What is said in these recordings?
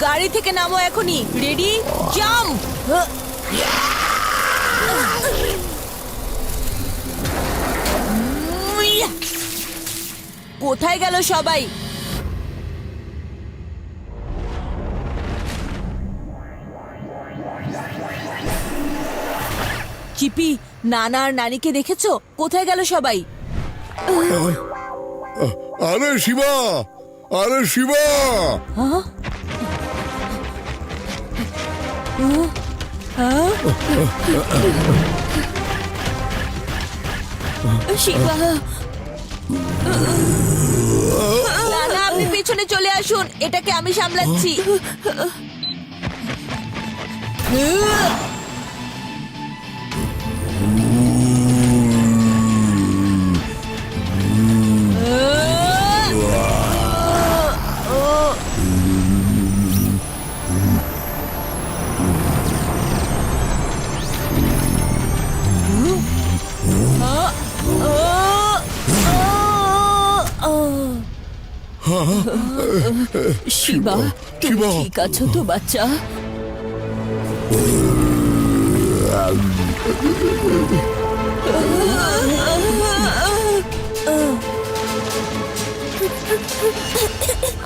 গাড়ি থেকে নামো এখনই। Ready, jump. কোথায় গেল সবাই? চিপি, নানা আর নানিকে দেখেছো? কোথায় গেল সবাই? আরে শিবা, আরে শিবা! হ্যাঁ? শিবা, নানা আপনি পেছনে চলে আসুন, এটাকে আমি সামলাচ্ছি। শিবা, তুমি ঠিক আছো তো বাচ্চা?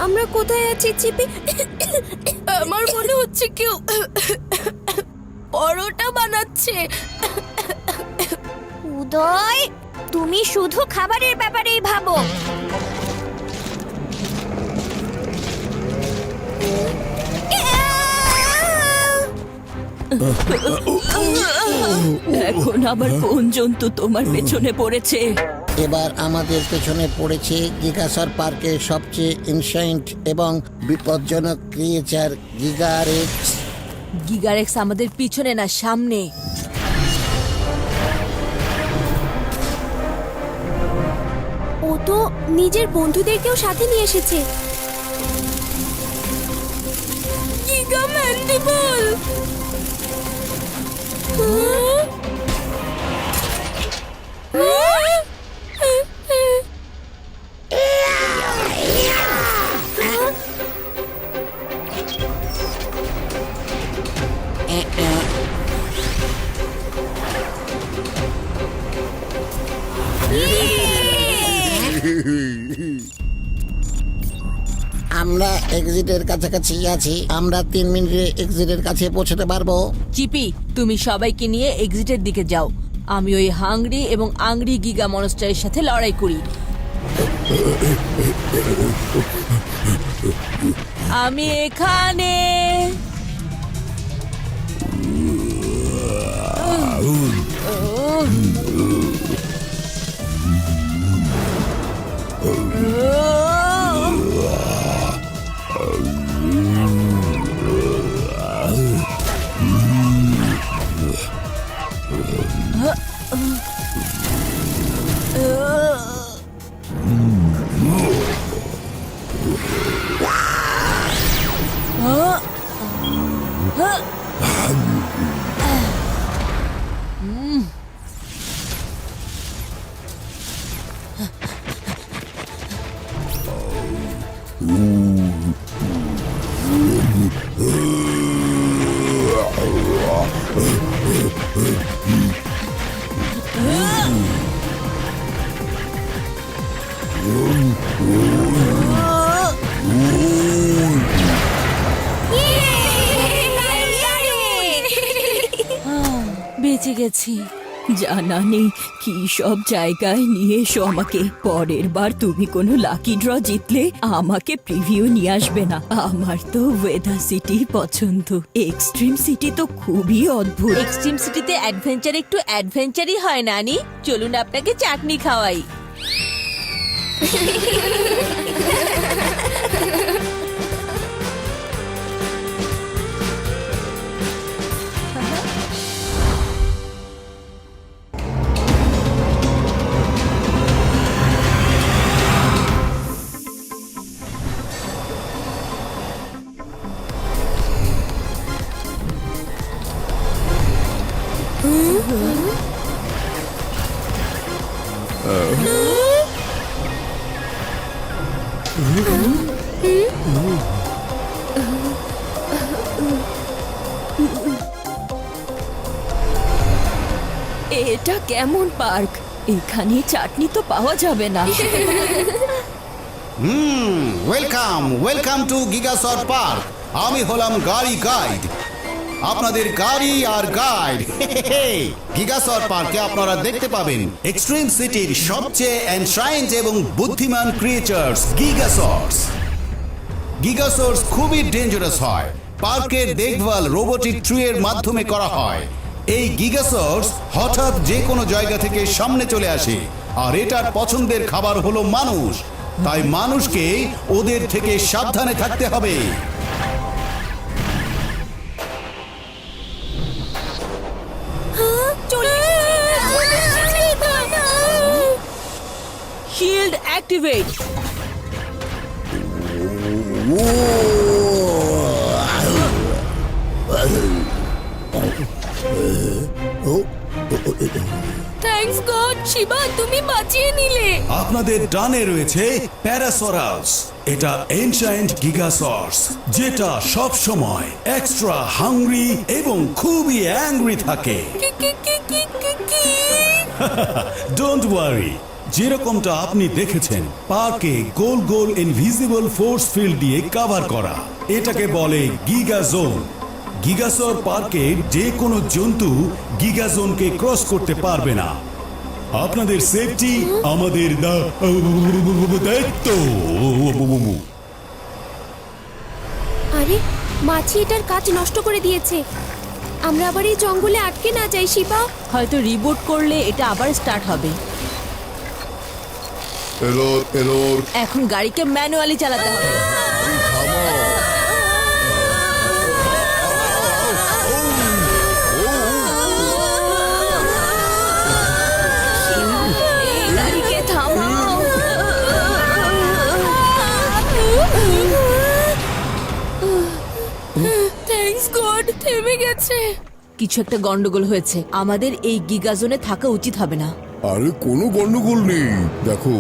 আমরা কোথায় আছি চিপি? আমার মনে হচ্ছে কেউ পরোটা বানাচ্ছে। উদয়, তুমি শুধু খাবারের ব্যাপারেই ভাবো। এখন আবার কোন জন্তু তোমার পেছনে পড়েছে? এবার আমাদের পেছনে পড়েছে গিগাসার পার্কের সবচেয়ে এনশিয়েন্ট এবং বিপজ্জনক ক্রিয়েচার গিগারেক্স। গিগারেক্স আমাদের পিছনে না, সামনে। ও তো নিজের বন্ধুদেরকেও সাথে নিয়ে এসেছে। Giga mandible! আমরা এক্সিটের কাছাকাছি আছি। আমরা 3 মিনিটে এক্সিটের কাছে পৌঁছতে পারবো। চিপি, তুমি সবাইকে নিয়ে এক্সিটের দিকে যাও। আমি ওই হাংরি এবং আংরি গিগা মনস্টারের সাথে লড়াই করি। আমি এখানে। বেঁচে গেছি। জানা নেই কি সব জায়গায় নিয়ে এসো আমাকে। পরের বার তুমি কোনো লাকি ড্র জিতলে আমাকে প্রিভিউ নিয়ে আসবে না। আমার তো ওয়েদার সিটি পছন্দ। এক্সট্রিম সিটি তো খুবই অদ্ভুত। এক্সট্রিম সিটিতে অ্যাডভেঞ্চার একটু অ্যাডভেঞ্চারই হয় নানি। চলুন আপনাকে চাটনি খাওয়াই। এটা কেমন পার্ক? এখানে চাটনি তো পাওয়া যাবে না। Welcome welcome to Gigasaur park. আমি হলাম গাড়ি গাইড, আপনাদের গাড়ি আর গাইড। গিগাসর পার্কে আপনারা দেখতে পাবেন এক্সট্রিম সিটির সবচেয়ে এনশ্রাইন্ড এবং বুদ্ধিমান ক্রিয়েচার্স গিগাসর্স। গিগাসর্স খুবই ডেঞ্জারাস হয়। পার্কের দেখভাল রোবোটিক ট্রিয়ের মাধ্যমে করা হয়। এই গিগাসর্স হঠাৎ যে কোনো জায়গা থেকে সামনে চলে আসে, আর এটার পছন্দের খাবার হলো মানুষ। তাই মানুষকে ওদের থেকে সাবধানে থাকতে হবে। Shield activate. Thanks God, Shiva তুমি বাঁচিয়ে নিলে। আপনাদের ডানে রয়েছে প্যারাসরাস। এটা এনশায়েন্ট গিগাসর্স, যেটা সব সময় এক্সট্রা হাংরি এবং খুবই অ্যাংরি থাকে। ডোন্ট ওয়ারি, যেরকমটা আপনি দেখেছেন পার্কে গোল গোল ইনভিজিবল ফোর্স ফিল্ড দিয়ে কভার করা, এটাকে বলে গিগা জোন। গিগাসর পার্কে যে কোনো জন্তু গিগা জোনকে ক্রস করতে পারবে না। আপনাদের সেফটি আমাদের দায়িত্ব। আরে মাছি এটার কাজ নষ্ট করে দিয়েছে। আমরা আবার এই জঙ্গলে আটকে না যাই শিবা। হয়তো রিবুট করলে এটা আবার স্টার্ট হবে। এলোর এলোর এখন গাড়িকে ম্যানুয়ালি চালাতে হবে। থামো। এই গাড়িকে থামাও। থ্যাঙ্কস গড, থেমে গেছে। কিছু একটা গন্ডগোল হয়েছে। আমাদের এই গিগাজোনে থাকা উচিত হবে না। আরে কোনো গন্ডগোল নেই, দেখো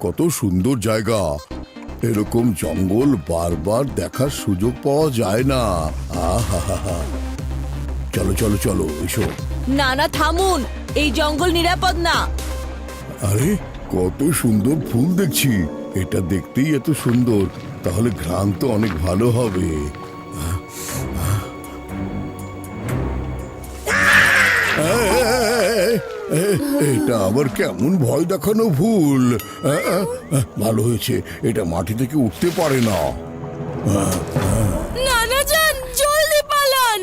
কত সুন্দর জায়গা। এরকম জঙ্গল বারবার দেখার সুযোগ পাওয়া যায় না। আহা, চলো চলো চলো এসো। না না, থামুন, এই জঙ্গল নিরাপদ না। আরে কত সুন্দর ফুল দেখছি। এটা দেখতেই এত সুন্দর, তাহলে ঘ্রাণ তো অনেক ভালো হবে। এটা আবার কেমন ভয় দেখানো ভুল। ভালো হয়েছে, এটা মাটি থেকে উঠতে পারে না। নানা যান, জলদি পালান।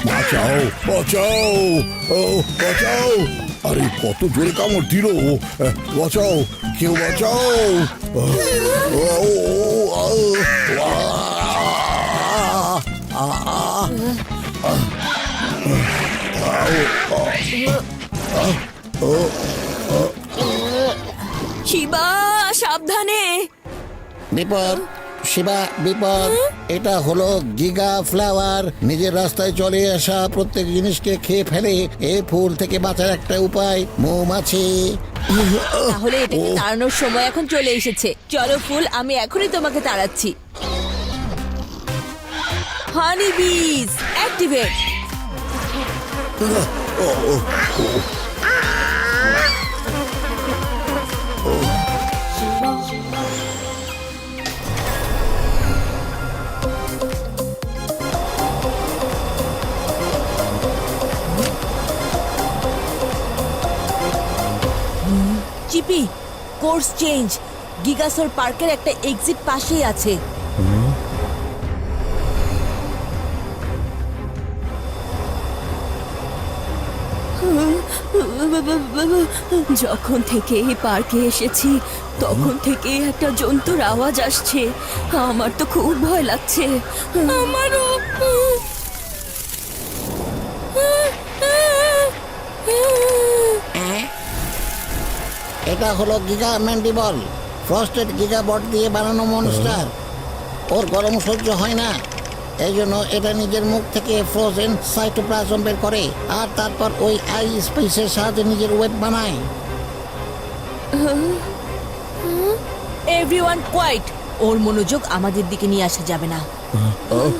বাঁচাও বাঁচাও, ও বাঁচাও। আরে কত জোরে কামড় দিল। বাঁচাও, কেউ বাঁচাও। শিবা সাবধানে। বিপদ শিবা, বিপদ। এটা হলো গিগা ফ্লাওয়ার। নিজের রাস্তায় চলে আসা প্রত্যেক জিনিসকে খেয়ে ফেলে। এই ফুল থেকে বাঁচার একটা উপায় মৌমাছি। তাহলে এটাকে তাড়ানোর সময় এখন চলে এসেছে। চলো ফুল, আমি এখনই তোমাকে তাড়াচ্ছি। Honey bees activate. চিপি, কোর্স চেঞ্জ। গিগাসর পার্কের একটা এক্সিট পাশেই আছে। যখন থেকে এই পার্কে এসেছি তখন থেকে একটা জন্তুর আওয়াজ আসছে। আমার তো খুব ভয় লাগছে। আমারও। এটা হলো গিগা ম্যান্ডিবল, ফ্রস্টেড গিগা বট দিয়ে বানানো মনস্টার। ওর গরম সহ্য হয় না। এই জন্য এটা নিজের মুখ থেকে ফ্রোজেন সাইটোপ্লাজম বের করে আর তারপর ওই আই স্পেসের সাহায্যে নিজের ওয়েব বানায়। এভরিওয়ান কোয়াইট, ওর মনোযোগ আমাদের দিকে নিয়ে আসা যাবে না। আহ,